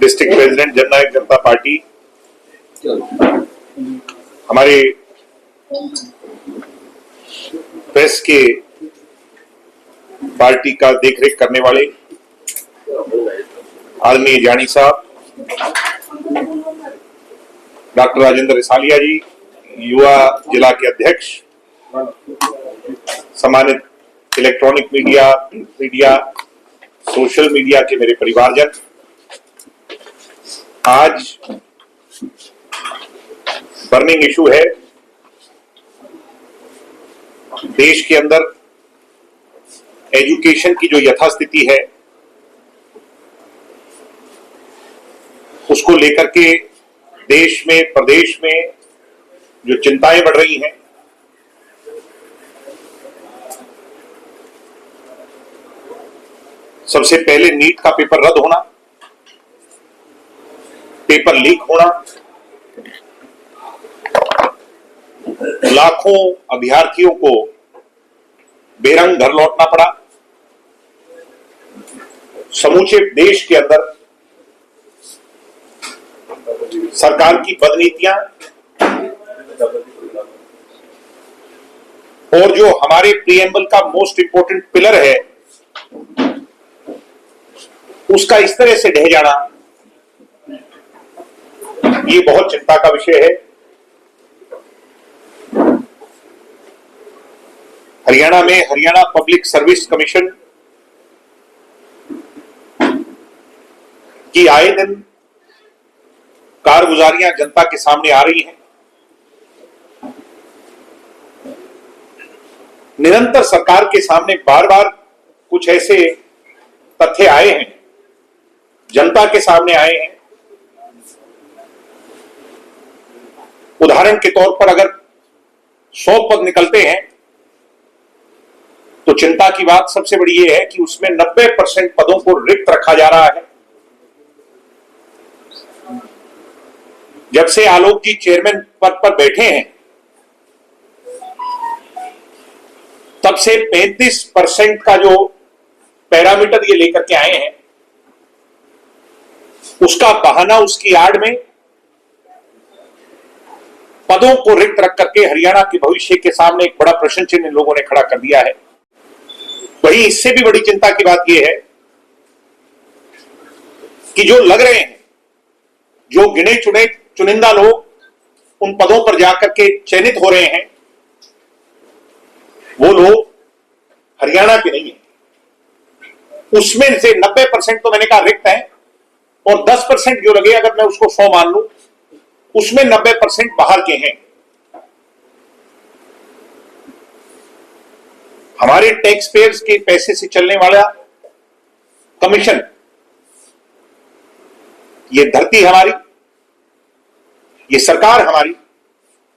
District president जननायक जनता party, हमारे press के party का देखरेख करने वाले आदरणीय जानी साहब, डॉक्टर राजेंद्र रिसालिया जी, युवा जिला के अध्यक्ष, सम्मानित electronic media, print media, social media के मेरे परिवारजन, आज बर्निंग इशू है देश के अंदर एजुकेशन की जो यथास्थिति है उसको लेकर के देश में, प्रदेश में जो चिंताएं बढ़ रही हैं, सबसे पहले नीट का पेपर रद्द होना, पेपर लीक होना, लाखों अभ्यर्थियों को बेरंग घर लौटना पड़ा, समूचे देश के अंदर सरकार की बदनीतियां और जो हमारे प्रीएम्बल का मोस्ट इंपोर्टेंट पिलर है उसका इस तरह से ढह जाना, ये बहुत चिंता का विषय है। हरियाणा में हरियाणा पब्लिक सर्विस कमीशन की आए दिन कारगुजारियां जनता के सामने आ रही हैं। निरंतर सरकार के सामने बार बार कुछ ऐसे तथ्य आए हैं, जनता के सामने आए हैं। उदाहरण के तौर पर अगर 100 पद निकलते हैं तो चिंता की बात सबसे बड़ी यह है कि उसमें 90% पदों को रिक्त रखा जा रहा है। जब से आलोक जी चेयरमैन पद पर बैठे हैं तब से 35% का जो पैरामीटर ये लेकर के आए हैं, उसका बहाना, उसकी आड़ में पदों को रिक्त रख करके हरियाणा के भविष्य के सामने एक बड़ा प्रश्न चिन्ह इन लोगों ने खड़ा कर दिया है। वही इससे भी बड़ी चिंता की बात यह है कि जो लग रहे हैं, जो गिने चुने चुनिंदा लोग उन पदों पर जाकर के चयनित हो रहे हैं, वो लोग हरियाणा के नहीं है। उसमें से 90% तो मैंने कहा रिक्त है और 10% जो लगे, अगर मैं उसको 100 मान लूं, उसमें 90% बाहर के हैं। हमारे टैक्स पेयर्स के पैसे से चलने वाला कमीशन, ये धरती हमारी, ये सरकार हमारी,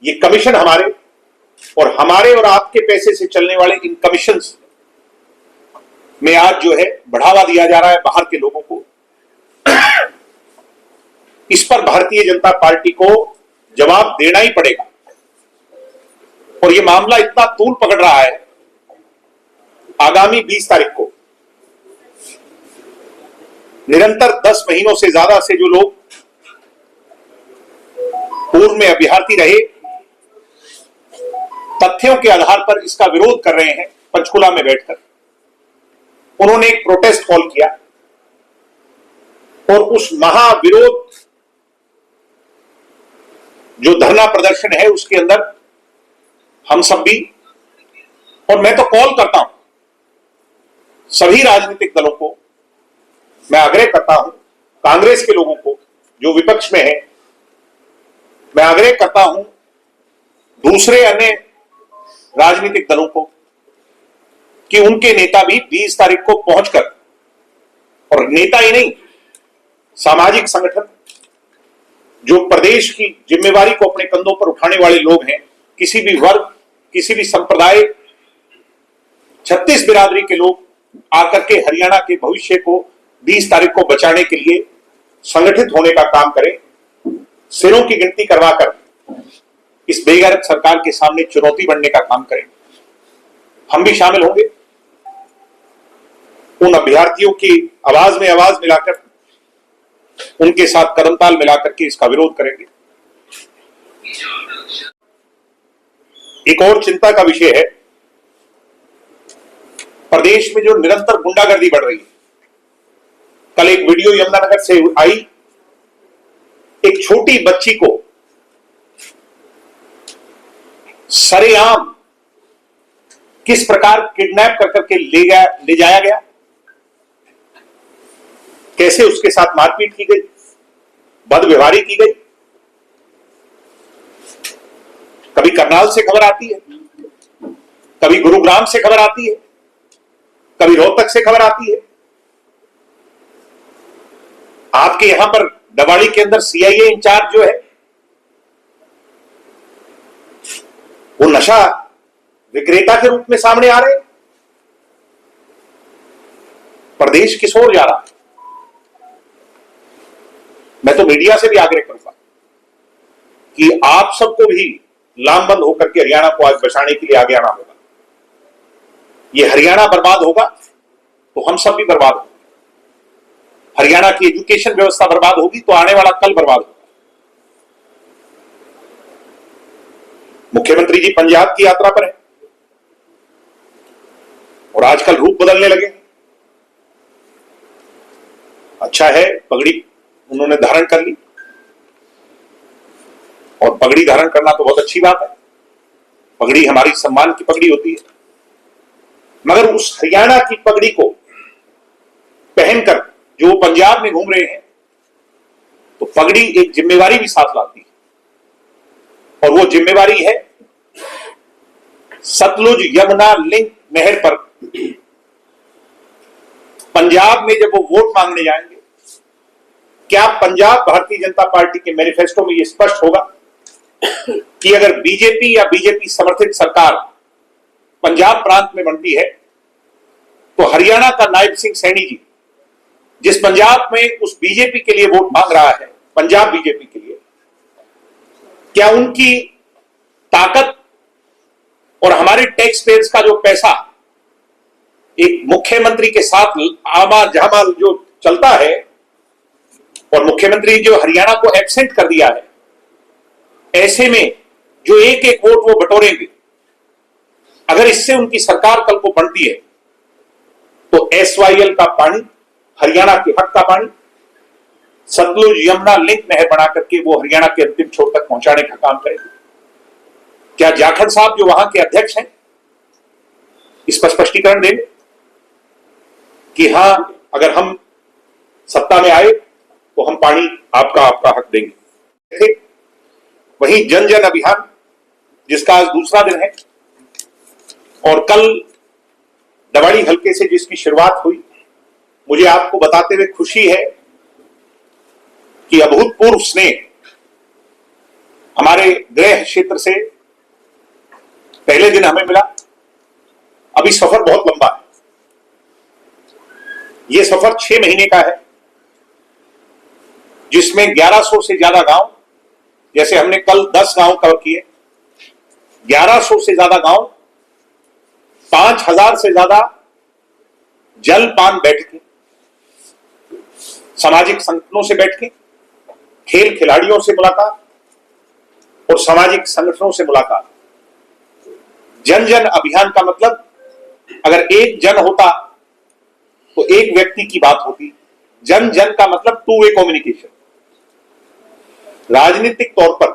ये कमीशन हमारे, और आपके पैसे से चलने वाले इन कमीशंस में आज जो है बढ़ावा दिया जा रहा है बाहर के लोगों को। इस पर भारतीय जनता पार्टी को जवाब देना ही पड़ेगा। और यह मामला इतना तूल पकड़ रहा है, आगामी 20 तारीख को निरंतर 10 महीनों से ज्यादा से जो लोग पूर्व में अभ्यर्थी रहे, तथ्यों के आधार पर इसका विरोध कर रहे हैं, पंचकुला में बैठकर उन्होंने एक प्रोटेस्ट कॉल किया और उस महाविरोध जो धरना प्रदर्शन है उसके अंदर हम सब भी, और मैं तो कॉल करता हूं सभी राजनीतिक दलों को, मैं आग्रह करता हूं कांग्रेस के लोगों को जो विपक्ष में है, मैं आग्रह करता हूं दूसरे अन्य राजनीतिक दलों को कि उनके नेता भी 20 तारीख को पहुंचकर, और नेता ही नहीं, सामाजिक संगठन जो प्रदेश की जिम्मेवारी को अपने कंधों पर उठाने वाले लोग हैं, किसी भी वर्ग, किसी भी संप्रदाय, 36 बिरादरी के लोग आकर के हरियाणा के भविष्य को 20 तारीख को बचाने के लिए संगठित होने का काम करें, सिरों की गिनती करवाकर इस बेगैरत सरकार के सामने चुनौती बनने का काम करें। हम भी शामिल होंगे उन अभ्यर्थियों की आवाज में आवाज मिलाकर उनके साथ कदम ताल मिलाकर के इसका विरोध करेंगे। एक और चिंता का विषय है, प्रदेश में जो निरंतर गुंडागर्दी बढ़ रही है। कल एक वीडियो यमुनानगर से आई, एक छोटी बच्ची को सरेआम किस प्रकार किडनैप कर करके ले जाया गया, कैसे उसके साथ मारपीट की गई, बदव्यवहारी की गई। कभी करनाल से खबर आती है, कभी गुरुग्राम से खबर आती है, कभी रोहतक से खबर आती है। आपके यहां पर दवाड़ी के अंदर सीआईए इंचार्ज जो है, वो नशा विक्रेता के रूप में सामने आ रहे हैं। प्रदेश किस ओर जा रहा है? मैं तो मीडिया से भी आग्रह करूंगा कि आप सबको भी लामबंद होकर के हरियाणा को आज बचाने के लिए आगे आना होगा। ये हरियाणा बर्बाद होगा तो हम सब भी बर्बाद होंगे। हरियाणा की एजुकेशन व्यवस्था बर्बाद होगी तो आने वाला कल बर्बाद होगा। मुख्यमंत्री जी पंजाब की यात्रा पर है और आजकल रूप बदलने लगे। अच्छा है, पगड़ी उन्होंने धारण कर ली, और पगड़ी धारण करना तो बहुत अच्छी बात है। पगड़ी हमारी सम्मान की पगड़ी होती है, मगर उस हरियाणा की पगड़ी को पहनकर जो पंजाब में घूम रहे हैं, तो पगड़ी एक जिम्मेवारी भी साथ लाती है, और वो जिम्मेवारी है सतलुज यमुना लिंक नहर पर पंजाब में जब वो वोट मांगने जाएंगे, क्या पंजाब भारतीय जनता पार्टी के मैनिफेस्टो में यह स्पष्ट होगा कि अगर बीजेपी या बीजेपी समर्थित सरकार पंजाब प्रांत में बनती है, तो हरियाणा का नायब सिंह सैनी जी, जिस पंजाब में उस बीजेपी के लिए वोट मांग रहा है, पंजाब बीजेपी के लिए, क्या उनकी ताकत और हमारे टैक्स पेयर्स का जो पैसा एक मुख्यमंत्री के साथ आमाल जमाल जो चलता है, और मुख्यमंत्री जो हरियाणा को एब्सेंट कर दिया है, ऐसे में जो एक एक वोट वो बटोरेंगे, अगर इससे उनकी सरकार कल को बनती है, तो एसवाईएल का पानी, हरियाणा के हक का पानी, सतलुज यमुना लिंक नहर बना करके वो हरियाणा के अंतिम छोर तक पहुंचाने का काम करेंगे। क्या जाखड़ साहब जो वहां के अध्यक्ष हैं, इस पर स्पष्टीकरण देंगे कि हां, अगर हम सत्ता में आए तो हम पानी आपका हक देंगे। वहीं जन जन अभियान, जिसका आज दूसरा दिन है, और कल दवाड़ी हल्के से जिसकी शुरुआत हुई, मुझे आपको बताते हुए खुशी है कि अभूतपूर्व स्नेह हमारे गृह क्षेत्र से पहले दिन हमें मिला। अभी सफर बहुत लंबा है, यह सफर 6 महीने का है, जिसमें 1100 से ज्यादा गांव, जैसे हमने कल 10 गांव कवर किए, 1100 से ज्यादा गांव, 5000 से ज्यादा जलपान बैठकें, सामाजिक संगठनों से बैठकें, खेल खिलाड़ियों से मुलाकात और सामाजिक संगठनों से मुलाकात। जन जन अभियान का मतलब, अगर एक जन होता तो एक व्यक्ति की बात होती। जन जन का मतलब टू वे कम्युनिकेशन। राजनीतिक तौर पर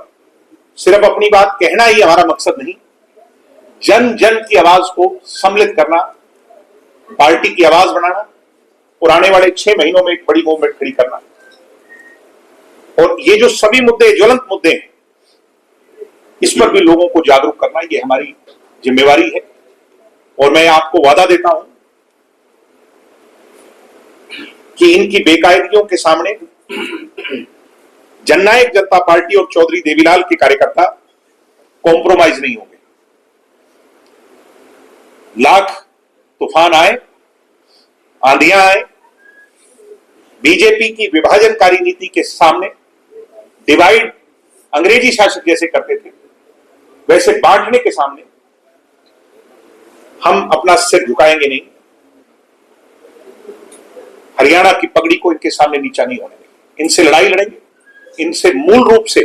सिर्फ अपनी बात कहना ही हमारा मकसद नहीं, जन जन की आवाज को सम्मिलित करना, पार्टी की आवाज बनाना, और आने वाले 6 महीनों में एक बड़ी मूवमेंट खड़ी करना। और ये जो सभी मुद्दे, ज्वलंत मुद्दे हैं, इस पर भी लोगों को जागरूक करना, ये हमारी जिम्मेवारी है। और मैं आपको वादा देता हूं कि इनकी बेकायदगियों के सामने जननायक जनता पार्टी और चौधरी देवीलाल के कार्यकर्ता कॉम्प्रोमाइज नहीं होंगे। लाख तूफान आए, आंधियां आए, बीजेपी की विभाजनकारी नीति के सामने, डिवाइड अंग्रेजी शासक जैसे करते थे, वैसे बांटने के सामने हम अपना सिर झुकाएंगे नहीं। हरियाणा की पगड़ी को इनके सामने नीचा नहीं होने देंगे। इनसे लड़ाई लड़ेंगे, इनसे मूल रूप से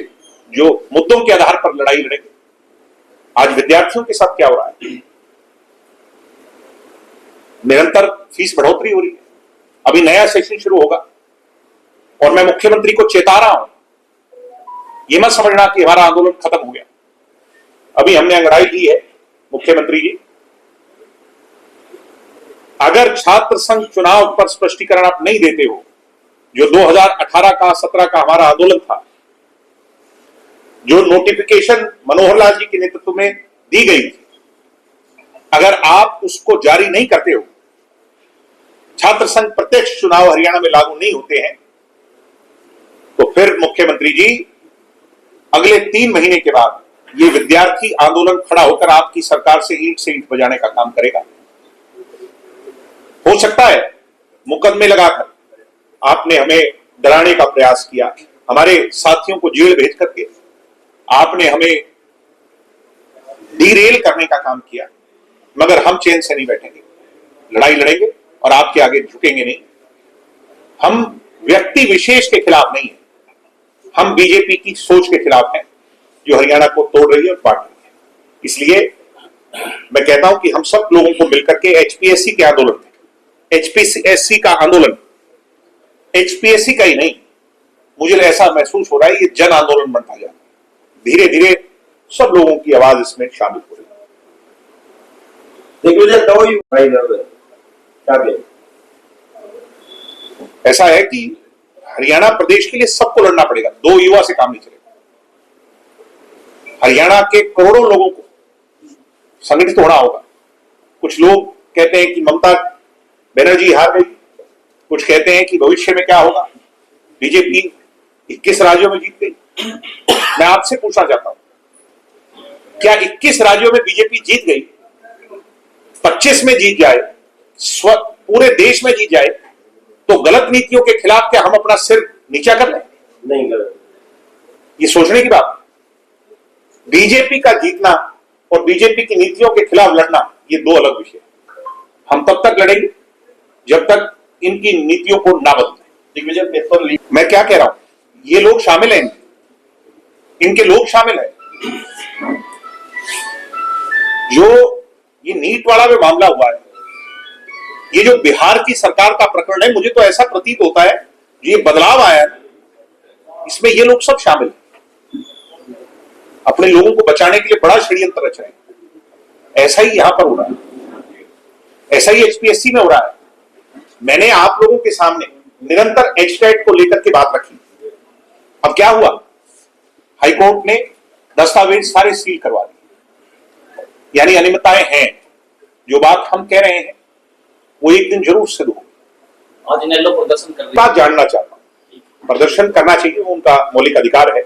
जो मुद्दों के आधार पर लड़ाई लड़ेंगे। आज विद्यार्थियों के साथ क्या हो रहा है? निरंतर फीस बढ़ोतरी हो रही है। अभी नया सेशन शुरू होगा और मैं मुख्यमंत्री को चेता रहा हूं, यह मत समझना कि हमारा आंदोलन खत्म हो गया। अभी हमने अंगड़ाई ली है मुख्यमंत्री जी, अगर छात्र संघ चुनाव पर स्पष्टीकरण आप नहीं देते हो, जो 2018 का 17 का हमारा आंदोलन था, जो नोटिफिकेशन मनोहर लाल जी के नेतृत्व में दी गई थी, अगर आप उसको जारी नहीं करते हो, छात्र संघ प्रत्यक्ष चुनाव हरियाणा में लागू नहीं होते हैं, तो फिर मुख्यमंत्री जी अगले 3 महीने के बाद ये विद्यार्थी आंदोलन खड़ा होकर आपकी सरकार से ईंट बजाने का काम करेगा। हो सकता है मुकदमे लगाकर आपने हमें डराने का प्रयास किया, हमारे साथियों को जेल भेज करके आपने हमें डीरेल करने का काम किया, मगर हम चैन से नहीं बैठेंगे, लड़ाई लड़ेंगे और आपके आगे झुकेंगे नहीं। हम व्यक्ति विशेष के खिलाफ नहीं है, हम बीजेपी की सोच के खिलाफ हैं जो हरियाणा को तोड़ रही है और बांट रही है। इसलिए मैं कहता हूं कि हम सब लोगों को मिलकर के एचपीएससी के आंदोलन में, एचपीएससी का आंदोलन एचपीएससी का ही नहीं, मुझे ऐसा महसूस हो रहा है ये जन आंदोलन बनता जा रहा है। धीरे धीरे सब लोगों की आवाज इसमें शामिल हो रही है। ऐसा है कि हरियाणा प्रदेश के लिए सबको लड़ना पड़ेगा, 2 युवा से काम नहीं चलेगा। हरियाणा के करोड़ों लोगों को संगठित होना होगा। कुछ लोग कहते हैं कि ममता बनर्जी हार गई, कुछ कहते हैं कि भविष्य में क्या होगा, बीजेपी 21 राज्यों में जीत गई। मैं आपसे पूछना चाहता हूं, क्या 21 राज्यों में बीजेपी जीत गई, 25 में जीत जाए, पूरे देश में जीत जाए, तो गलत नीतियों के खिलाफ क्या हम अपना सिर नीचा कर लें? नहीं गलत, ये सोचने की बात। बीजेपी का जीतना और बीजेपी की नीतियों के खिलाफ लड़ना, ये 2 अलग विषय। हम तब तक लड़ेंगे जब तक इनकी नीतियों को ना बदलें। मैं क्या कह रहा हूं, ये लोग शामिल हैं, इनके लोग शामिल हैं। जो ये नीट वाला भी मामला हुआ है, ये जो बिहार की सरकार का प्रकरण है, मुझे तो ऐसा प्रतीत होता है ये बदलाव आया है, इसमें ये लोग सब शामिल हैं, अपने लोगों को बचाने के लिए बड़ा षड्यंत्र रच रहे हैं। ऐसा ही यहां पर हो रहा है, ऐसा ही एचपीएससी में हो रहा है। मैंने आप लोगों के सामने निरंतर एचटेट को लेकर के बात रखी। अब क्या हुआ, हाईकोर्ट ने दस्तावेज सारे सील करवा दिए, यानी अनियमितताएं हैं। जो बात हम कह रहे हैं वो एक दिन जरूर सिद्ध होगी। आज इन लोग प्रदर्शन कर रहे हैं, बात जानना चाहता हूं, प्रदर्शन करना चाहिए, वो उनका मौलिक अधिकार है।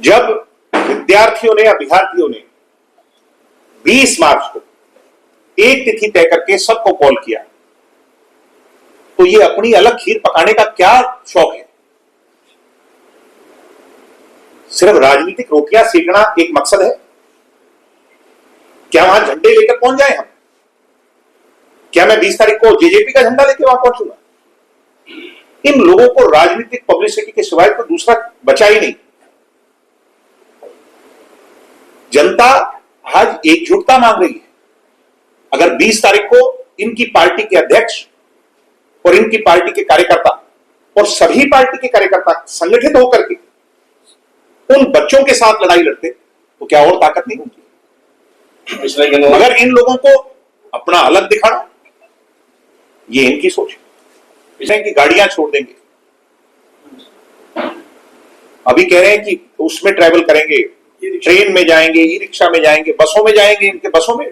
जब विद्यार्थियों ने, अभ्यर्थियों ने 20 मार्च को एक तिथि तय करके सबको कॉल किया, तो ये अपनी अलग खीर पकाने का क्या शौक है? सिर्फ राजनीतिक रोटियां सेकना एक मकसद है? क्या वहां झंडे लेकर पहुंच जाए हम? क्या मैं 20 तारीख को जेजेपी का झंडा लेकर वहां पहुंचूंगा? इन लोगों को राजनीतिक पब्लिसिटी के सिवाय तो दूसरा बचा ही नहीं। जनता आज एकजुटता मांग रही है। अगर 20 तारीख को इनकी पार्टी के अध्यक्ष और इनकी पार्टी के कार्यकर्ता और सभी पार्टी के कार्यकर्ता संगठित होकर के उन बच्चों के साथ लड़ाई लड़ते, तो क्या और ताकत नहीं होती? मगर इन लोगों को अपना अलग दिखाना, ये इनकी सोच है कि गाड़ियां छोड़ देंगे। अभी कह रहे हैं कि उसमें ट्रैवल करेंगे, ट्रेन में जाएंगे, ई रिक्शा में जाएंगे, बसों में जाएंगे, इनके बसों में।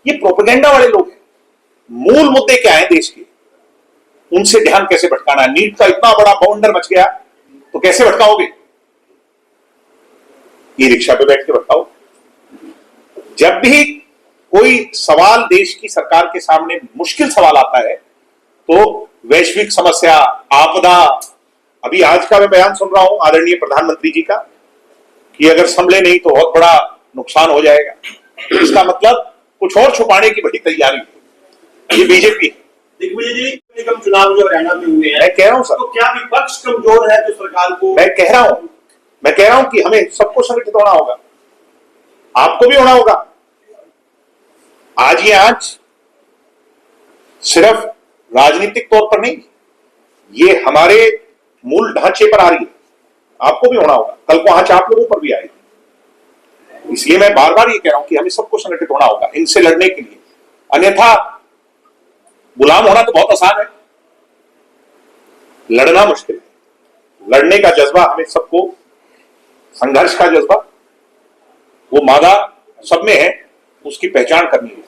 ये प्रोपेगेंडा वाले लोग हैं। मूल मुद्दे क्या है देश के, उनसे ध्यान कैसे भटकाना? नीट का इतना बड़ा बाउंडर मच गया, तो कैसे भटकाओगे? ई रिक्शा पे बैठ के भटकाओ। जब भी कोई सवाल देश की सरकार के सामने मुश्किल सवाल आता है, तो वैश्विक समस्या, आपदा, अभी आज का मैं बयान सुन रहा हूं आदरणीय प्रधानमंत्री जी का कि अगर संभले नहीं तो बहुत बड़ा नुकसान हो जाएगा। इसका मतलब कुछ और छुपाने की बड़ी तैयारी है। ये बीजेपी है। दिग्विजय जी, निगम चुनाव जो हरियाणा में हुए हैं, मैं कह रहा हूं सर, तो क्या विपक्ष कमजोर है जो सरकार को? मैं कह रहा हूं कि हमें सबको संगठित होना होगा, आपको भी होना होगा। आज ये आंच सिर्फ राजनीतिक तौर पर नहीं, ये हमारे मूल ढांचे पर आ रही है, आपको भी होना होगा, कल को आंच आप लोगों पर भी आएगी। इसलिए मैं बार बार ये कह रहा हूं कि हमें सबको संगठित होना होगा इनसे लड़ने के लिए, अन्यथा गुलाम होना तो बहुत आसान है, लड़ना मुश्किल है। लड़ने का जज्बा हमें सबको, संघर्ष का जज्बा वो मादा सब में है, उसकी पहचान करनी है।